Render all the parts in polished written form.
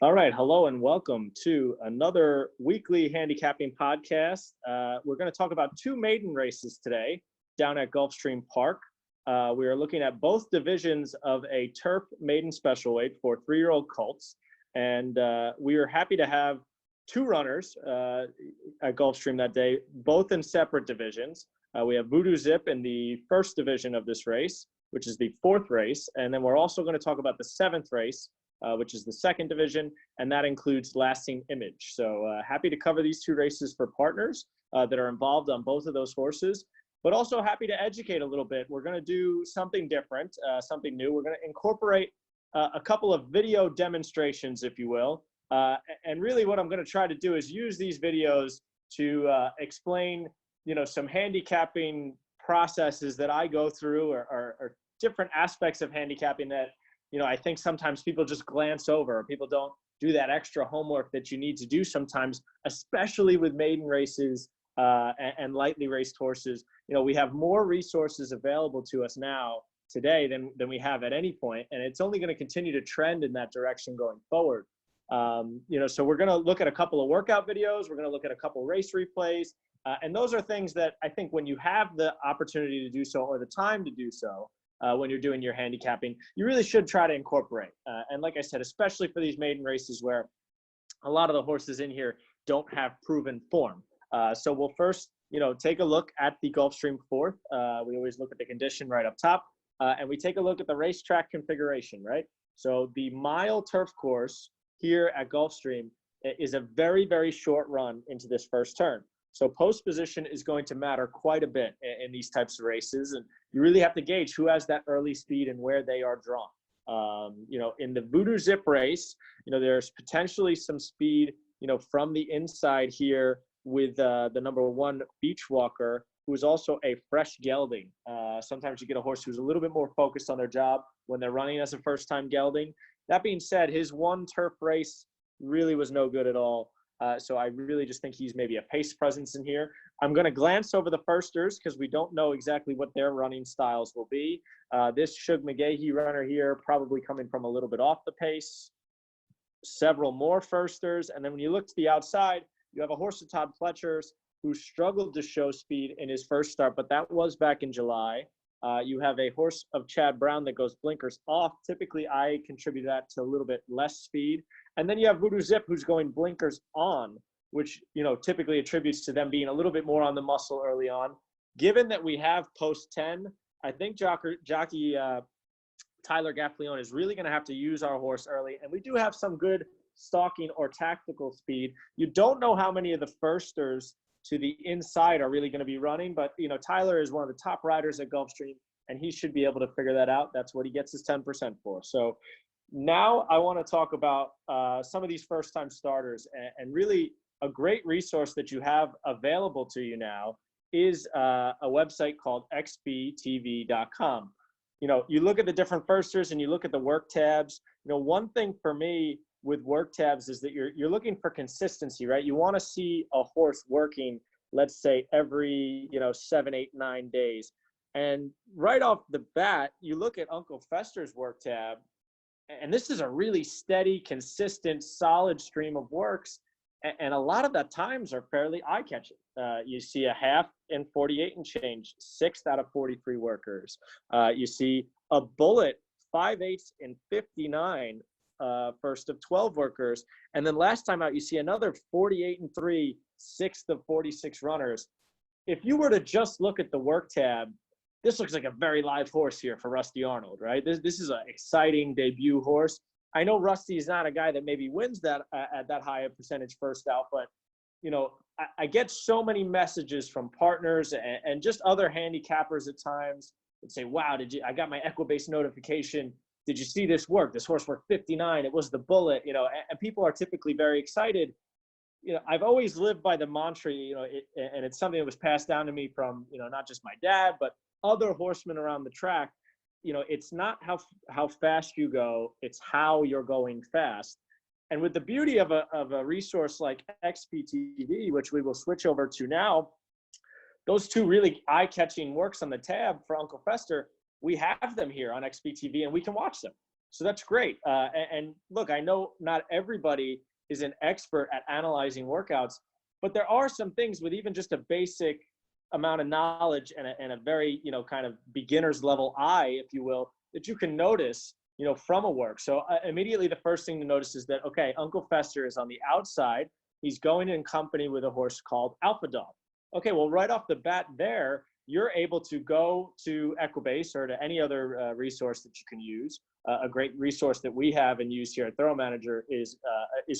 All right, hello and welcome to another weekly handicapping podcast. We're going to talk about two maiden races today down at Gulfstream Park. We are looking at both divisions of a turf maiden special weight for 3-year-old colts, and we are happy to have two runners at Gulfstream that day, both in separate divisions. We have Voodoo Zip in the first division of this race, which is the fourth race, and then we're also going to talk about the seventh race, which is the second division, and that includes Lasting Image. So happy to cover these two races for partners that are involved on both of those horses, but also happy to educate a little bit. We're going to do something different, something new. We're going to incorporate a couple of video demonstrations, if you will. And really what I'm going to try to do is use these videos to explain, some handicapping processes that I go through or different aspects of handicapping that I think sometimes people just glance over. People don't do that extra homework that you need to do sometimes, especially with maiden races and lightly raced horses. We have more resources available to us now today than we have at any point, and it's only going to continue to trend in that direction going forward. So we're going to look at a couple of workout videos. We're going to look at a couple race replays, and those are things that I think when you have the opportunity to do so or the time to do so, when you're doing your handicapping, you really should try to incorporate. And like I said, especially for these maiden races where a lot of the horses in here don't have proven form. So we'll first, take a look at the Gulfstream fourth. We always look at the condition right up top, and we take a look at the racetrack configuration, right? So the mile turf course here at Gulfstream is a very, very short run into this first turn. So post position is going to matter quite a bit in these types of races. And you really have to gauge who has that early speed and where they are drawn. In the Voodoo Zip race, there's potentially some speed, from the inside here with the number 1 Beach Walker, who is also a fresh gelding. Sometimes you get a horse who's a little bit more focused on their job when they're running as a first-time gelding. That being said, his one turf race really was no good at all. So I really just think he's maybe a pace presence in here. I'm going to glance over the firsters because we don't know exactly what their running styles will be. This Shug McGahee runner here probably coming from a little bit off the pace. Several more firsters. And then when you look to the outside, you have a horse of Todd Fletcher's who struggled to show speed in his first start, but that was back in July. You have a horse of Chad Brown that goes blinkers off. Typically, I contribute that to a little bit less speed. And then you have Voodoo Zip, who's going blinkers on, which, typically attributes to them being a little bit more on the muscle early on. Given that we have post 10, I think jockey Tyler Gaffleone is really going to have to use our horse early. And we do have some good stalking or tactical speed. You don't know how many of the firsters to the inside are really going to be running, but, Tyler is one of the top riders at Gulfstream, and he should be able to figure that out. That's what he gets his 10% for. So now I want to talk about some of these first-time starters, and really a great resource that you have available to you now is a website called xbtv.com. You look at the different firsters and you look at the work tabs. One thing for me with work tabs is that you're looking for consistency, right? You want to see a horse working, let's say every 7, 8, 9 days. And right off the bat, you look at Uncle Fester's work tab, and this is a really steady, consistent, solid stream of works. And a lot of the times are fairly eye-catching. You see a half in 48 and change, 6th out of 43 workers. You see a bullet, 5/8 in 59, first of 12 workers. And then last time out, you see another 48 and 3, 6th of 46 runners. If you were to just look at the work tab, this looks like a very live horse here for Rusty Arnold, right? This is an exciting debut horse. I know Rusty is not a guy that maybe wins that at that high a percentage first out, but I get so many messages from partners and just other handicappers at times that say, "Wow, I got my Equibase notification. Did you see this work? This horse worked 59. It was the bullet." And people are typically very excited. I've always lived by the mantra, and it's something that was passed down to me from, not just my dad, but other horsemen around the track. It's not how fast you go, it's how you're going fast. And with the beauty of a resource like XPTV, which we will switch over to now, those two really eye-catching works on the tab for Uncle Fester, we have them here on XPTV and we can watch them. So that's great. And look, I know not everybody is an expert at analyzing workouts, but there are some things with even just a basic amount of knowledge and a very, kind of beginner's level eye, if you will, that you can notice, from a work. So immediately the first thing to notice is that, okay, Uncle Fester is on the outside. He's going in company with a horse called Alpha Dog. Okay, well, right off the bat there, you're able to go to Equibase or to any other resource that you can use. A great resource that we have and use here at Thorough Manager is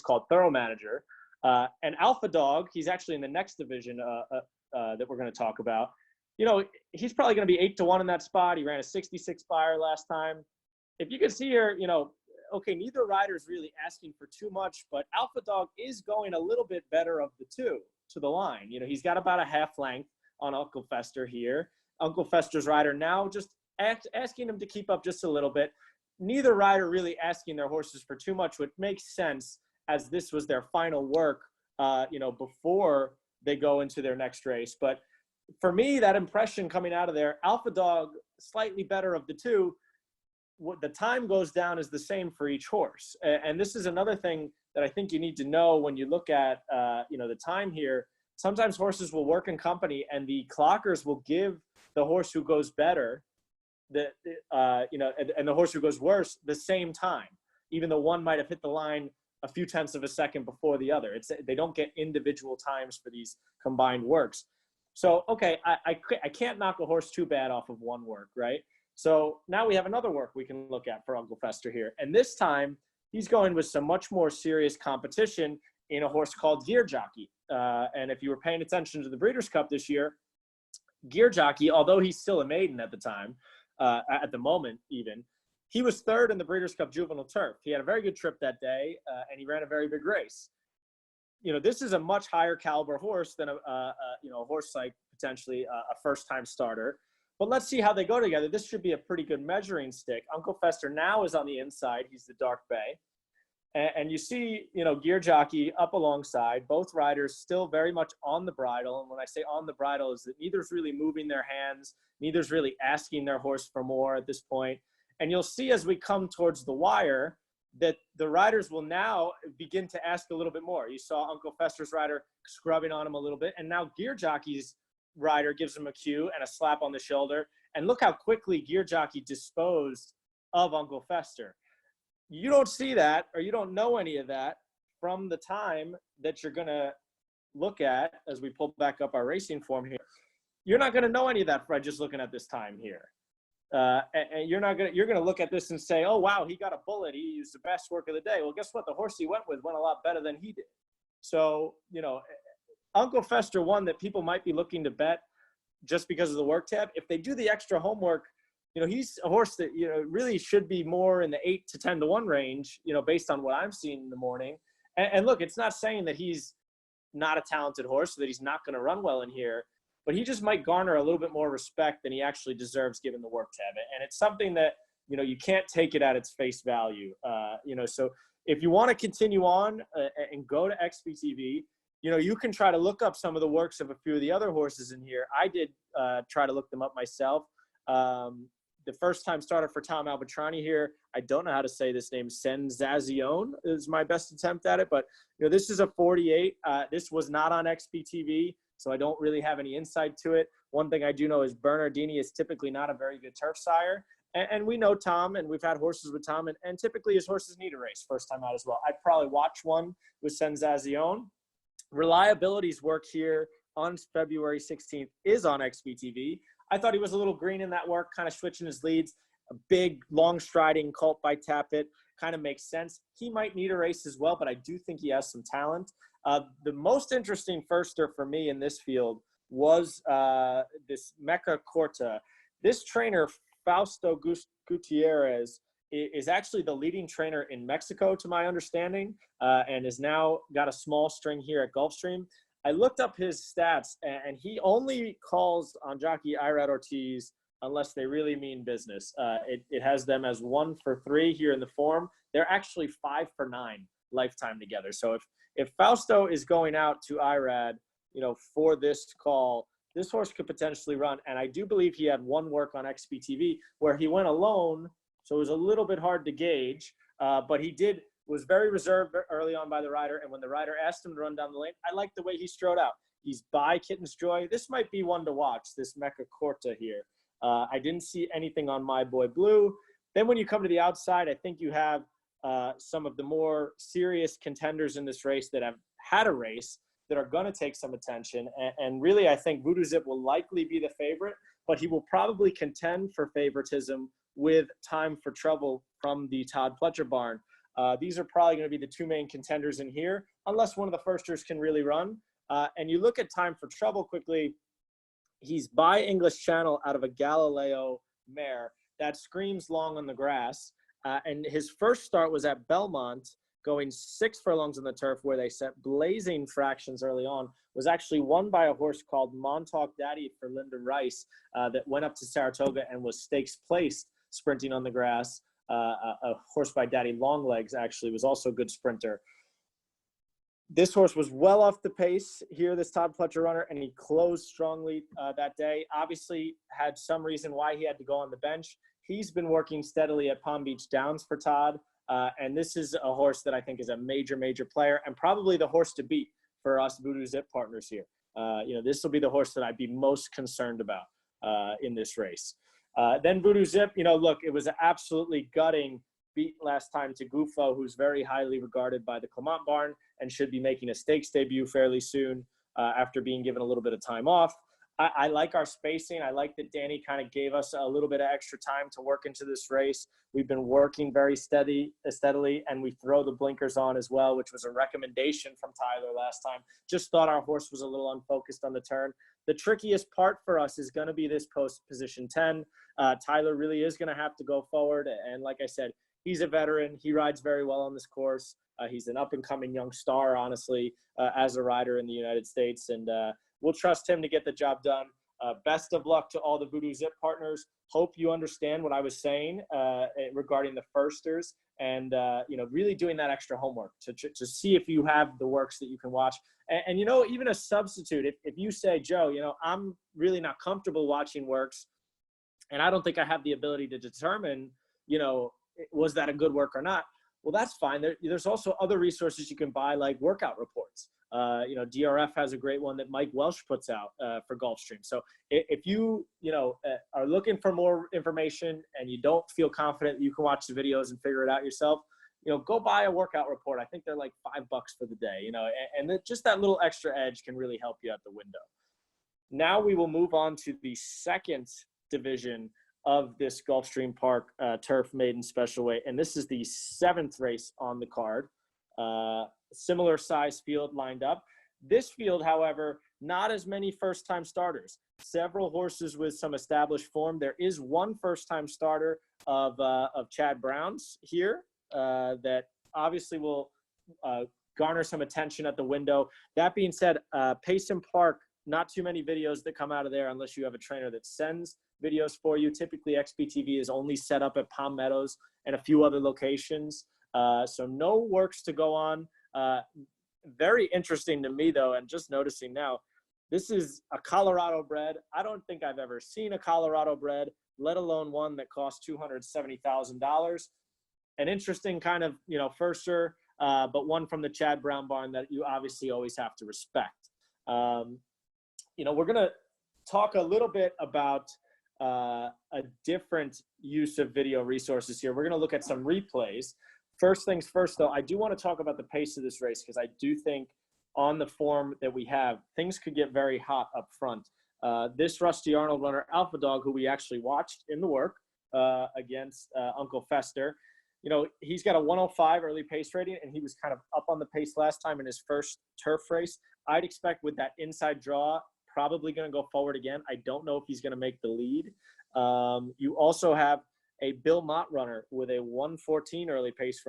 called Thorough Manager. And Alpha Dog, he's actually in the next division that we're going to talk about. He's probably going to be 8-1 in that spot. He ran a 66 Fire last time. If you can see here, okay, neither rider is really asking for too much, but Alpha Dog is going a little bit better of the two to the line. He's got about a half length on Uncle Fester here. Uncle Fester's rider now just asking him to keep up just a little bit. Neither rider really asking their horses for too much, which makes sense as this was their final work, before they go into their next race. But for me, that impression coming out of there, Alpha Dog slightly better of the two. What the time goes down is the same for each horse. And this is another thing that I think you need to know when you look at, the time here. Sometimes horses will work in company and the clockers will give the horse who goes better, and the horse who goes worse the same time, even though one might have hit the line a few tenths of a second before the other. They don't get individual times for these combined works. So, okay, I can't knock a horse too bad off of one work, right? So now we have another work we can look at for Uncle Fester here. And this time he's going with some much more serious competition in a horse called Gear Jockey. And if you were paying attention to the Breeders' Cup this year, Gear Jockey, although he's still a maiden at the time, at the moment even, he was third in the Breeders' Cup Juvenile Turf. He had a very good trip that day, and he ran a very big race. This is a much higher caliber horse than a horse like potentially a first-time starter. But let's see how they go together. This should be a pretty good measuring stick. Uncle Fester now is on the inside. He's the dark bay. And you see, Gear Jockey up alongside, both riders still very much on the bridle. And when I say on the bridle is that neither's really moving their hands. Neither's really asking their horse for more at this point. And you'll see as we come towards the wire that the riders will now begin to ask a little bit more. You saw Uncle Fester's rider scrubbing on him a little bit. And now Gear Jockey's rider gives him a cue and a slap on the shoulder. And look how quickly Gear Jockey disposed of Uncle Fester. You don't see that, or you don't know any of that from the time that you're going to look at as we pull back up our racing form here. You're not going to know any of that by just looking at this time here. And you're going to look at this and say, oh, wow, he got a bullet. He used the best work of the day. Well, guess what? The horse he went with went a lot better than he did. So, Uncle Fester, one that people might be looking to bet just because of the work tab. If they do the extra homework, he's a horse that, really should be more in the 8 to 10-1 range, based on what I'm seeing in the morning. And look, it's not saying that he's not a talented horse, that he's not going to run well in here, but he just might garner a little bit more respect than he actually deserves given the work tab. And it's something that, you can't take it at its face value. So if you want to continue on and go to XBTV, you can try to look up some of the works of a few of the other horses in here. I did try to look them up myself. The first-time starter for Tom Albatrani here, I don't know how to say this name, Sensazione is my best attempt at it. But, this is a 48. This was not on XBTV, so I don't really have any insight to it. One thing I do know is Bernardini is typically not a very good turf sire. And we know Tom, and we've had horses with Tom, and typically his horses need a race first time out as well. I'd probably watch one with Sensazione. Reliability's work here on February 16th is on XBTV. I thought he was a little green in that work, kind of switching his leads. A big, long striding colt by Tappet kind of makes sense. He might need a race as well, but I do think he has some talent. The most interesting firster for me in this field was this Mecha Corta. This trainer, Fausto Gutierrez, is actually the leading trainer in Mexico, to my understanding, and is now got a small string here at Gulfstream. I looked up his stats, and he only calls on jockey Irad Ortiz unless they really mean business. It has them as 1 for 3 here in the form. They're actually 5 for 9 lifetime together. So if Fausto is going out to Irad, for this call, this horse could potentially run. And I do believe he had one work on XBTV where he went alone So it was a little bit hard to gauge, but was very reserved early on by the rider. And when the rider asked him to run down the lane, I liked the way he strode out. He's by Kitten's Joy. This might be one to watch, this Mecca Corta here. I didn't see anything on My Boy Blue. Then when you come to the outside, I think you have some of the more serious contenders in this race that have had a race that are going to take some attention. And really, I think Voodoo Zip will likely be the favorite, but he will probably contend for favoritism with Time for Trouble from the Todd Pletcher barn. These are probably going to be the two main contenders in here, unless one of the firsters can really run. And you look at Time for Trouble quickly, he's by English Channel out of a Galileo mare that screams long on the grass. And his first start was at Belmont, going 6 furlongs on the turf, where they set blazing fractions early on. Was actually won by a horse called Montauk Daddy for Linda Rice that went up to Saratoga and was stakes placed sprinting on the grass. A horse by Daddy Longlegs actually was also a good sprinter. This horse was well off the pace here, this Todd Pletcher runner, and he closed strongly that day. Obviously had some reason why he had to go on the bench. He's been working steadily at Palm Beach Downs for Todd, and this is a horse that I think is a major, major player and probably the horse to beat for us Voodoo Zip partners here. This will be the horse that I'd be most concerned about in this race. Then Voodoo Zip, look, it was an absolutely gutting beat last time to Gufo, who's very highly regarded by the Clement barn and should be making a stakes debut fairly soon after being given a little bit of time off. I like our spacing. I like that Danny kind of gave us a little bit of extra time to work into this race. We've been working very steadily, and we throw the blinkers on as well, which was a recommendation from Tyler last time. Just thought our horse was a little unfocused on the turn. The trickiest part for us is going to be this post position 10. Tyler really is going to have to go forward. And like I said, he's a veteran. He rides very well on this course. He's an up-and-coming young star, honestly, as a rider in the United States. And we'll trust him to get the job done. Best of luck to all the Voodoo Zip partners. Hope you understand what I was saying regarding the firsters and, really doing that extra homework to see if you have the works that you can watch. And even a substitute, if you say, Joe, I'm really not comfortable watching works and I don't think I have the ability to determine, was that a good work or not? Well, that's fine. There's also other resources you can buy, like workout reports. DRF has a great one that Mike Welsh puts out for Gulfstream. So if you, are looking for more information and you don't feel confident that you can watch the videos and figure it out yourself, go buy a workout report. I think they're like $5 for the day, and just that little extra edge can really help you out the window. Now we will move on to the second division of this Gulfstream Park Turf Maiden Special Weight. And this is the 7th race on the card. Similar size field lined up. This field, however, not as many first-time starters. Several horses with some established form. There is one first-time starter of Chad Brown's here that obviously will garner some attention at the window. That being said, Payson Park, not too many videos that come out of there unless you have a trainer that sends videos for you. Typically, XPTV is only set up at Palm Meadows and a few other locations. So no works to go on. Very interesting to me, though, and just noticing now, this is a Colorado bred. I don't think I've ever seen a Colorado bred, let alone one that costs $270,000. An interesting kind of, firster, but one from the Chad Brown barn that you obviously always have to respect. We're going to talk a little bit about a different use of video resources here. We're going to look at some replays. First things first, though, I do want to talk about the pace of this race because I do think on the form that we have, things could get very hot up front. This Rusty Arnold runner, Alpha Dog, who we actually watched in the work against Uncle Fester, he's got a 105 early pace rating, and he was kind of up on the pace last time in his first turf race. I'd expect with that inside draw, probably going to go forward again. I don't know if he's going to make the lead. You also have a Bill Mott runner with a 114 early pace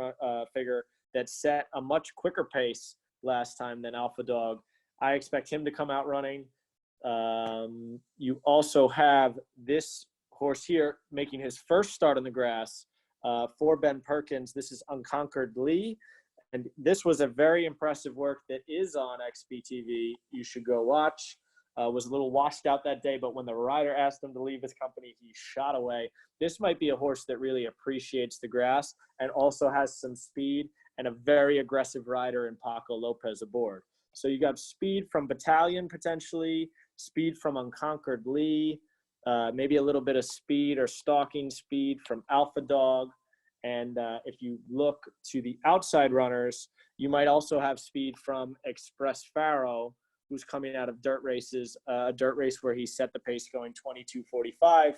figure that set a much quicker pace last time than Alpha Dog. I expect him to come out running. You also have this horse here making his first start on the grass for Ben Perkins. This is Unconquered Lee. And this was a very impressive work that is on XBTV. You should go watch. was a little washed out that day, but when the rider asked him to leave his company, he shot away. This might be a horse that really appreciates the grass and also has some speed and a very aggressive rider in Paco Lopez aboard. So you got speed from Battalion potentially, speed from Unconquered Lee, maybe a little bit of speed or stalking speed from Alpha Dog. And if you look to the outside runners, you might also have speed from Express Pharaoh, who's coming out of dirt races, a dirt race where he set the pace going 22:45.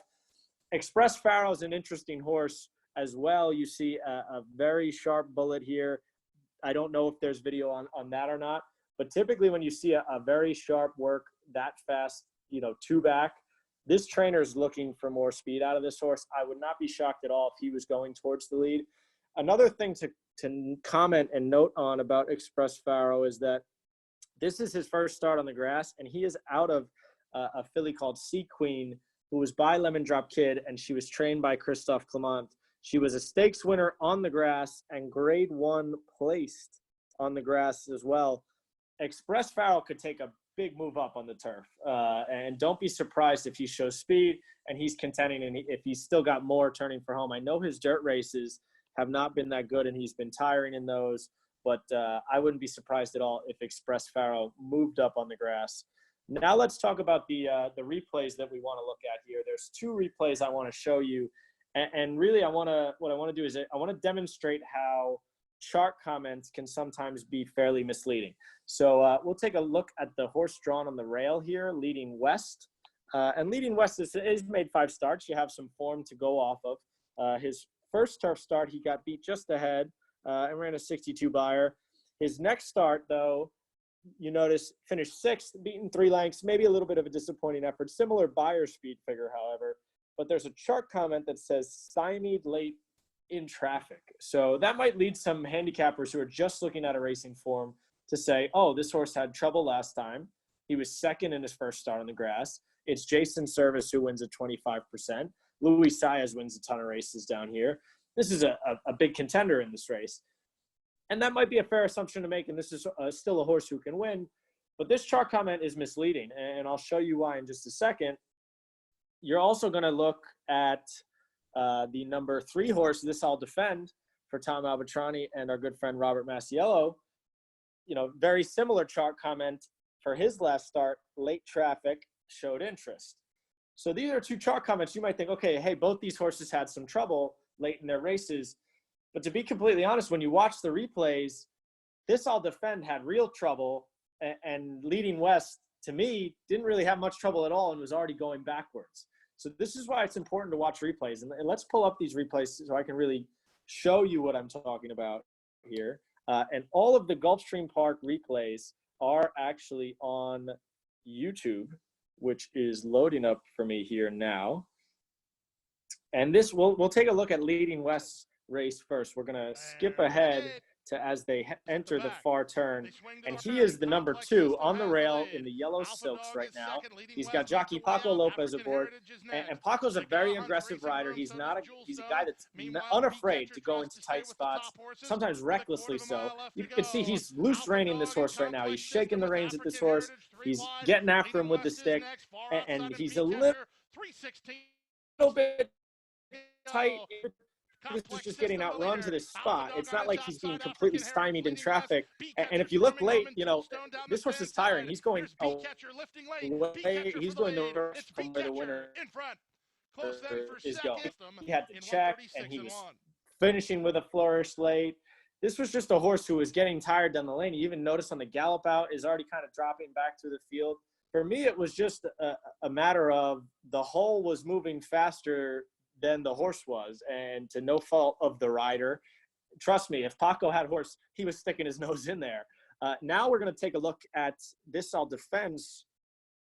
Express Pharaoh is an interesting horse as well. You see a very sharp bullet here. I don't know if there's video on that or not, but typically when you see a very sharp work that fast, you know, two back, this trainer is looking for more speed out of this horse. I would not be shocked at all if he was going towards the lead. Another thing to comment and note on about Express Pharaoh is that this is his first start on the grass, and he is out of a filly called Sea Queen, who was by Lemon Drop Kid, and she was trained by Christophe Clement. She was a stakes winner on the grass and grade 1 placed on the grass as well. Express Pharaoh could take a big move up on the turf, and don't be surprised if he shows speed and he's contending, and if he's still got more turning for home. I know his dirt races have not been that good, and he's been tiring in those, but I wouldn't be surprised at all if Express Pharaoh moved up on the grass. Now let's talk about the replays that we want to look at here. There's 2 replays I want to show you, and really what I want to do is I want to demonstrate how chart comments can sometimes be fairly misleading. So we'll take a look at the horse drawn on the rail here, Leading West. And Leading West is made 5 starts. You have some form to go off of. His first turf start, he got beat just ahead and ran a 62 buyer. His next start, though, you notice finished 6th, beaten 3 lengths, maybe a little bit of a disappointing effort. Similar buyer speed figure, however. But there's a chart comment that says stymied late in traffic. So that might lead some handicappers who are just looking at a racing form to say, oh, this horse had trouble last time. He was second in his first start on the grass. It's Jason Service who wins at 25%. Luis Saez wins a ton of races down here. This is a big contender in this race. And that might be a fair assumption to make, and this is still a horse who can win. But this chart comment is misleading, and I'll show you why in just a second. You're also going to look at the number 3 horse, This I'll Defend, for Tom Albatrani and our good friend Robert Masiello. You know, very similar chart comment for his last start, late traffic, showed interest. So these are 2 chart comments. You might think, okay, hey, both these horses had some trouble late in their races. But to be completely honest, when you watch the replays, This I'll Defend had real trouble, and Leading West, to me, didn't really have much trouble at all and was already going backwards. So this is why it's important to watch replays. And let's pull up these replays so I can really show you what I'm talking about here. And all of the Gulfstream Park replays are actually on YouTube, which is loading up for me here now. And this, we'll take a look at Leading West's race first. We're going to skip ahead to as they enter the far turn. And he is the number 2 on the rail in the yellow silks right now. He's got jockey Paco Lopez aboard. And Paco's a very aggressive rider. He's a guy that's unafraid to go into tight spots, sometimes recklessly so. You can see he's loose reining this horse right now. He's shaking the reins at this horse. He's getting after him with the stick. And he's a little bit tight. This is just getting outrun to this spot. It's not like he's being completely stymied in traffic. And if you look late, you know, this horse is tiring. He's going away. He's going the rest from where the winner is going. He had to check, and he was finishing with a flourish late. This was just a horse who was getting tired down the lane. You even notice on the gallop out is already kind of dropping back through the field. For me, it was just a matter of the hull was moving faster than the horse was, and to no fault of the rider. Trust me, if Paco had horse, he was sticking his nose in there. Now we're going to take a look at This I'll Defend's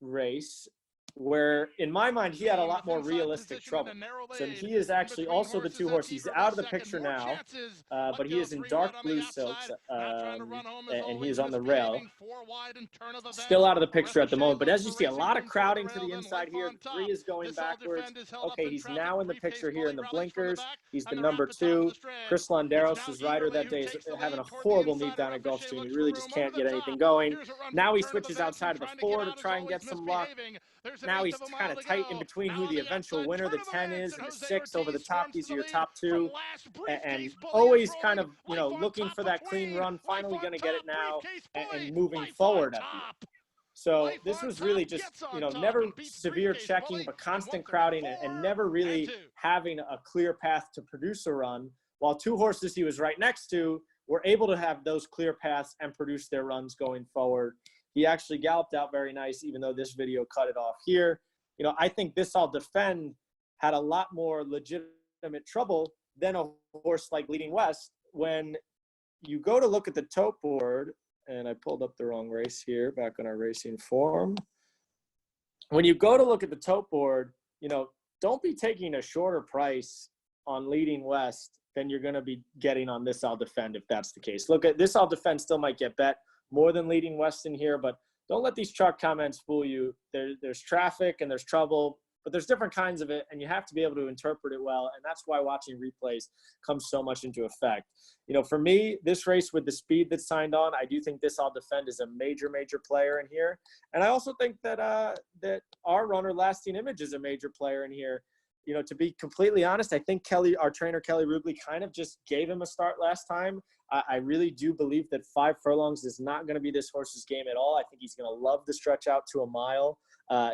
race. where in my mind he had a lot more realistic trouble. So he is actually also the 2-horse. He's out of the picture now, but he is in dark blue silks, and he is on the rail. Still out of the picture at the moment, but as you see, a lot of crowding to the inside here. The 3 is going backwards. Okay, he's now in the picture here in the blinkers. He's the number 2. Chris Londeros, his rider that day, is having a horrible meet down at Gulfstream. He really just can't get anything going. Now he switches outside of the 4 to try and get some luck. Now he's kind of tight in between who the eventual winner, the 10 is, and the 6 over the top. These are your top 2. And always kind of, looking for that clean run, finally going to get it now and moving forward at the end. So this was really just, never severe checking, but constant crowding and never really having a clear path to produce a run, while 2 horses he was right next to were able to have those clear paths and produce their runs going forward. He actually galloped out very nice, even though this video cut it off here. I think This I'll Defend had a lot more legitimate trouble than a horse like Leading West. When you go to look at the tote board, and I pulled up the wrong race here, back on our racing form. When you go to look at the tote board, don't be taking a shorter price on Leading West than you're going to be getting on This I'll Defend, if that's the case. Look, at This I'll Defend still might get bet more than Leading West in here, but don't let these chart comments fool you. There's traffic and there's trouble, but there's different kinds of it, and you have to be able to interpret it well, and that's why watching replays comes so much into effect. For me, this race with the speed that's signed on, I do think This I'll Defend is a major, major player in here. And I also think that that our runner, Lasting Image, is a major player in here. To be completely honest, I think our trainer, Kelly Rubley, kind of just gave him a start last time. I really do believe that 5 furlongs is not going to be this horse's game at all. I think he's going to love the stretch out to a mile.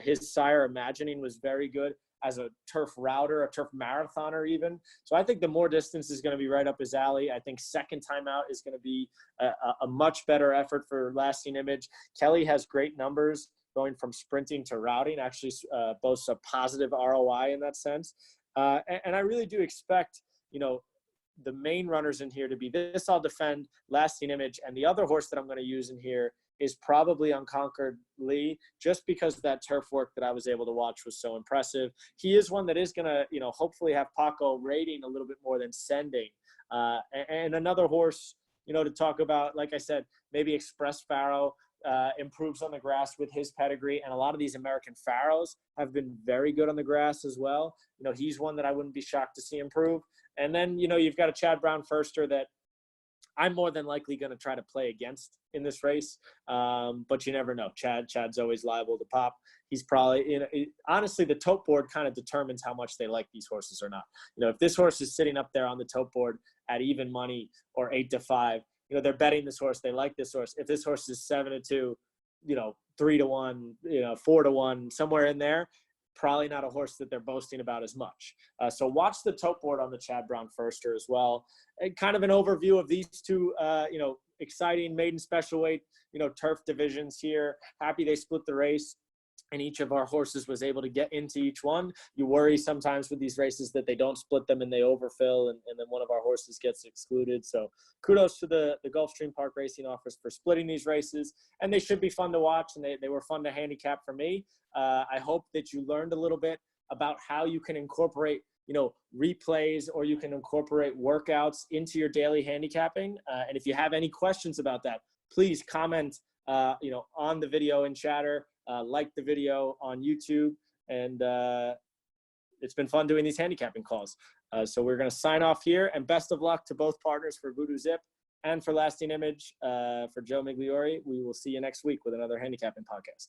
His sire, Imagining, was very good as a turf router, a turf marathoner even. So I think the more distance is going to be right up his alley. I think second time out is going to be a much better effort for Lasting Image. Kelly has great numbers going from sprinting to routing, actually boasts a positive ROI in that sense. And I really do expect, the main runners in here to be This I'll Defend, Lasting Image, and the other horse that I'm going to use in here is probably Unconquered Lee, just because that turf work that I was able to watch was so impressive. He is one that is going to, hopefully have Paco rating a little bit more than sending. And another horse, to talk about, like I said, maybe Express Pharaoh, improves on the grass with his pedigree, and a lot of these American Pharaohs have been very good on the grass as well. He's one that I wouldn't be shocked to see improve. And then, you've got a Chad Brown Firster that I'm more than likely going to try to play against in this race. But you never know. Chad's always liable to pop. He's probably, honestly, the tote board kind of determines how much they like these horses or not. If this horse is sitting up there on the tote board at even money or 8-5, they're betting this horse. They like this horse. If this horse is 7-2, 3-1, 4-1, somewhere in there, probably not a horse that they're boasting about as much. So watch the tote board on the Chad Brown Firster as well. And kind of an overview of these two, exciting maiden special weight, turf divisions here. Happy they split the race, and each of our horses was able to get into each one. You worry sometimes with these races that they don't split them and they overfill, and then one of our horses gets excluded. So kudos to the Gulfstream Park Racing Office for splitting these races, and they should be fun to watch, and they were fun to handicap for me. I hope that you learned a little bit about how you can incorporate replays, or you can incorporate workouts into your daily handicapping. And if you have any questions about that, please comment on the video in chatter. Like the video on YouTube, and it's been fun doing these handicapping calls. So we're going to sign off here, and best of luck to both partners, for Voodoo Zip and for Lasting Image. For Joe Migliore, we will see you next week with another handicapping podcast.